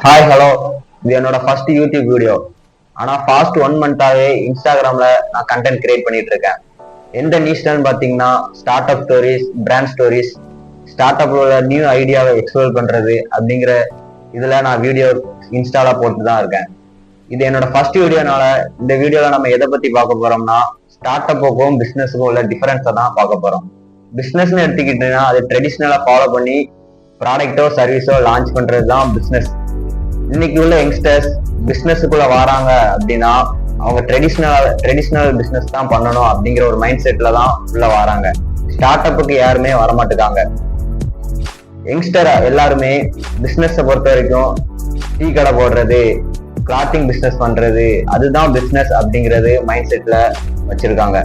Hi hello, இது என்னோட first YouTube video. ஆனால் ஃபாஸ்ட் 1 மந்த்தாவே இன்ஸ்டாகிராமில் நான் கண்டென்ட் கிரியேட் பண்ணிட்டு இருக்கேன். எந்த நீஷ்லன்னு பார்த்தீங்கன்னா startup stories, brand stories, ஸ்டார்ட் அப்ல நியூ ஐடியாவை எக்ஸ்ப்ளோர் பண்ணுறது அப்படிங்கிற இதில் நான் வீடியோ இன்ஸ்டால போட்டு தான் இருக்கேன். இது என்னோட ஃபர்ஸ்ட் வீடியோனால இந்த வீடியோவில் நம்ம எதை பற்றி பார்க்க போகிறோம்னா ஸ்டார்ட் அப்புக்கும் பிஸ்னஸுக்கும் உள்ள டிஃபரன்ஸை தான் பார்க்க போகிறோம். பிஸ்னஸ்ன்னு எடுத்துக்கிட்டீங்கன்னா அது ட்ரெடிஷ்னலாக ஃபாலோ பண்ணி ப்ராடக்டோ சர்வீஸோ லான்ச் பண்ணுறது தான் பிஸ்னஸ். இன்னைக்கு உள்ள யங்ஸ்டர்ஸ் பிசினஸுக்குள்ள வராங்க அப்படின்னா அவங்க ட்ரெடிஷ்னல் பிசினஸ் தான் பண்ணணும் அப்படிங்கிற ஒரு மைண்ட் செட்ல தான் உள்ள வராங்க. ஸ்டார்ட் அப்புக்கு யாருமே வரமாட்டுக்காங்க. யங்ஸ்டர் எல்லாருமே பிசினஸை பொறுத்த வரைக்கும் டீ கடை போடுறது, கிளாத்திங் பிசினஸ் பண்றது, அதுதான் பிசினஸ் அப்படிங்கிறது மைண்ட் செட்ல வச்சிருக்காங்க.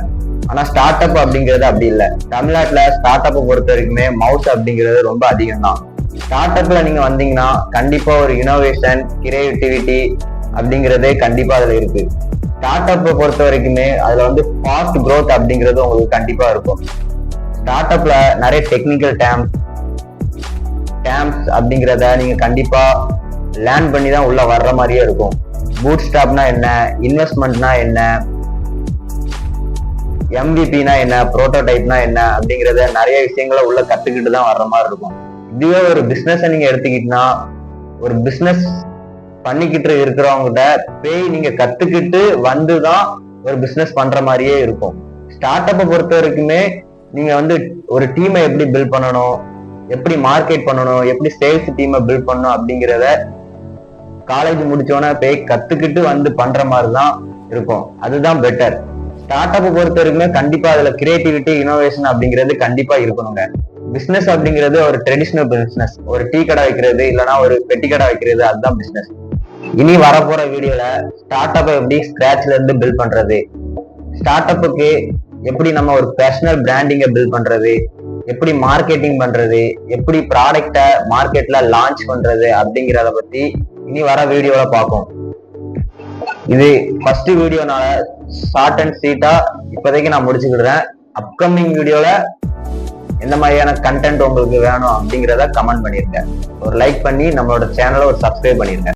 ஆனா ஸ்டார்ட் அப் அப்படிங்கிறது அப்படி இல்லை. தமிழ்நாட்டுல ஸ்டார்ட் அப்பை பொறுத்த வரைக்குமே மவுஸ் அப்படிங்கிறது ரொம்ப அதிகம் தான். ஸ்டார்ட் அப்ல நீங்க வந்தீங்கன்னா கண்டிப்பா ஒரு இனோவேஷன், கிரியேட்டிவிட்டி அப்படிங்கிறதே கண்டிப்பா அதுல இருக்கு. ஸ்டார்ட் அப்பை பொறுத்த வரைக்குமே அதுல ஃபாஸ்ட் க்ரோத் அப்படிங்கிறது உங்களுக்கு கண்டிப்பா இருக்கும். ஸ்டார்ட் அப்ல நிறைய டெக்னிக்கல் டேம்ஸ் அப்படிங்கிறத நீங்க கண்டிப்பா லேர்ன் பண்ணி தான் உள்ள வர்ற மாதிரியே இருக்கும். பூட் ஸ்டாப்னா என்ன, இன்வெஸ்ட்மெண்ட்னா என்ன, MVP-னா என்ன, புரோட்டோடைப்னா என்ன அப்படிங்கறத நிறைய விஷயங்களை உள்ள கத்துக்கிட்டு தான் வர்ற மாதிரி இருக்கும். இதுவே ஒரு பிசினஸ் நீங்க எடுத்துக்கிட்டீங்கன்னா ஒரு பிசினஸ் பண்ணிக்கிட்டு இருக்கிறவங்கிட்ட போய் நீங்க கத்துக்கிட்டு வந்துதான் ஒரு பிசினஸ் பண்ற மாதிரியே இருக்கும். ஸ்டார்ட் அப்பை பொறுத்த வரைக்குமே நீங்க ஒரு டீமை எப்படி பில்ட் பண்ணணும், எப்படி மார்க்கெட் பண்ணணும், எப்படி சேல்ஸ் டீமை பில்ட் பண்ணணும் அப்படிங்கிறத காலேஜ் முடிச்சோன்னே போய் கத்துக்கிட்டு பண்ற மாதிரிதான் இருக்கும். அதுதான் பெட்டர். ஸ்டார்ட் அப்பை பொறுத்த வரைக்குமே கண்டிப்பா அதுல கிரியேட்டிவிட்டி, இனோவேஷன் அப்படிங்கிறது கண்டிப்பா இருக்கணுங்க. பிசினஸ் அப்படிங்கிறது ஒரு ட்ரெடிஷ்னல் பிசினஸ். ஒரு டீ கடை வைக்கிறது இல்லைன்னா ஒரு பெட்டி கடை வைக்கிறது, அதுதான் பிசினஸ். இனி வரப்போற வீடியோல ஸ்டார்ட் அப்பை எப்படி ஸ்கிராச்ல இருந்து பில்ட் பண்றது, ஸ்டார்ட் அப்புக்கு எப்படி நம்ம ஒரு பர்சனல் பிராண்டிங்கை பில்ட் பண்றது, எப்படி மார்க்கெட்டிங் பண்றது, எப்படி ப்ராடக்டை மார்க்கெட்ல லான்ச் பண்றது அப்படிங்கிறத பத்தி இனி வர வீடியோல பார்ப்போம். இது ஃபர்ஸ்ட் வீடியோனால ஷார்ட் அண்ட் ஸ்வீட்டா இப்போதைக்கு நான் முடிச்சுக்கிடுறேன். அப்கமிங் வீடியோல எந்த மாதிரியான கண்டென்ட் உங்களுக்கு வேணும் அப்படிங்கிறத கமெண்ட் பண்ணிருங்க. ஒரு லைக் பண்ணி நம்மளோட சேனலை ஒரு சப்ஸ்கிரைப் பண்ணிருங்க.